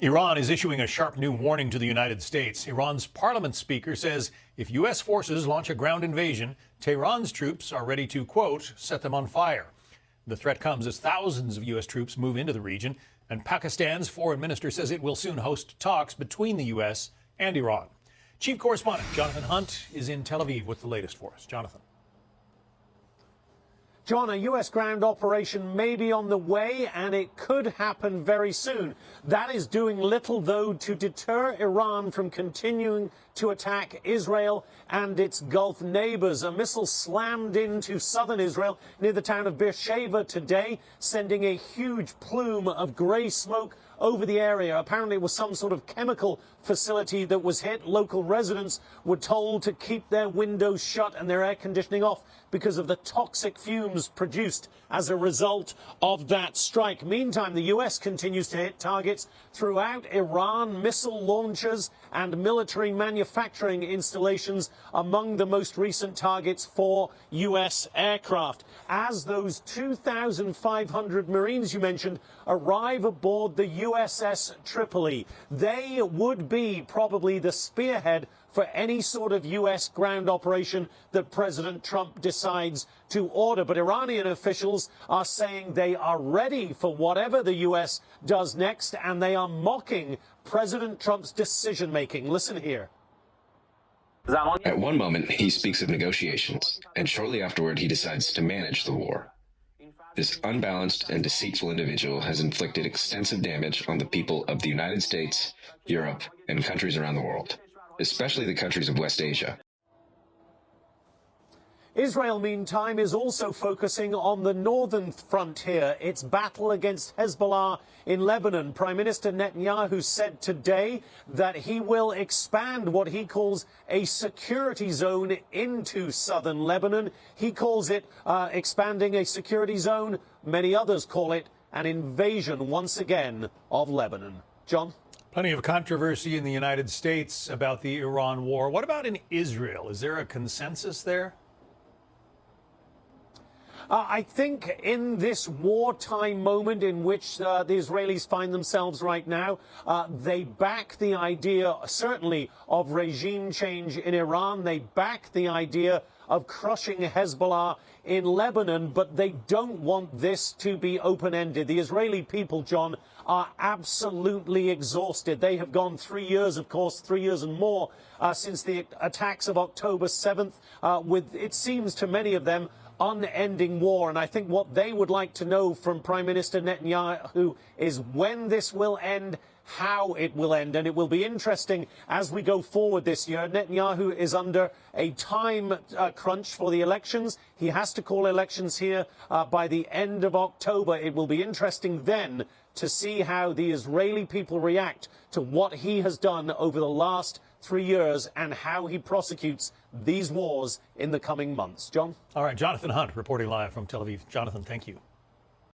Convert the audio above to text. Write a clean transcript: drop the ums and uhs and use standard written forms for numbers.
Iran is issuing a sharp new warning to the United States. Iran's parliament speaker says if U.S. forces launch a ground invasion, Tehran's troops are ready to, quote, set them on fire. The threat comes as thousands of U.S. troops move into the region, and Pakistan's foreign minister says it will soon host talks between the U.S. and Iran. Chief correspondent Jonathan Hunt is in Tel Aviv with the latest for us. Jonathan. John, a U.S. ground operation may be on the way, and it could happen very soon. That is doing little, though, to deter Iran from continuing to attack Israel and its Gulf neighbors. A missile slammed into southern Israel near the town of Beersheba today, sending a huge plume of gray smoke over the area. Apparently it was some sort of chemical facility that was hit. Local residents were told to keep their windows shut and their air conditioning off because of the toxic fumes produced as a result of that strike. Meantime, the U.S. continues to hit targets throughout Iran, missile launchers and military manufacturing installations among the most recent targets for U.S. aircraft. As those 2,500 Marines you mentioned arrive aboard the USS Tripoli, they would be probably the spearhead for any sort of U.S. ground operation that President Trump decides to order. But Iranian officials are saying they are ready for whatever the U.S. does next, and they are mocking President Trump's decision-making. Listen here. At one moment, he speaks of negotiations, and shortly afterward, he decides to manage the war. This unbalanced and deceitful individual has inflicted extensive damage on the people of the United States, Europe, and countries around the world, especially the countries of West Asia. Israel, meantime, is also focusing on the northern frontier, its battle against Hezbollah in Lebanon. Prime Minister Netanyahu said today that he will expand what he calls a security zone into southern Lebanon. He calls it expanding a security zone. Many others call it an invasion, once again, of Lebanon. John? Plenty of controversy in the United States about the Iran war. What about in Israel? Is there a consensus there? I think in this wartime moment in which the Israelis find themselves right now, they back the idea, certainly, of regime change in Iran. They back the idea of crushing Hezbollah in Lebanon, but they don't want this to be open-ended. The Israeli people, John, are absolutely exhausted. They have gone 3 years, of course, 3 years and more since the attacks of October 7th, with, it seems to many of them, unending war. And I think what they would like to know from Prime Minister Netanyahu is when this will end, how it will end. And it will be interesting as we go forward this year. Netanyahu is under a time crunch for the elections. He has to call elections here by the end of October. It will be interesting then to see how the Israeli people react to what he has done over the last 3 years and how he prosecutes these wars in the coming months. John? All right, Jonathan Hunt reporting live from Tel Aviv. Jonathan, thank you.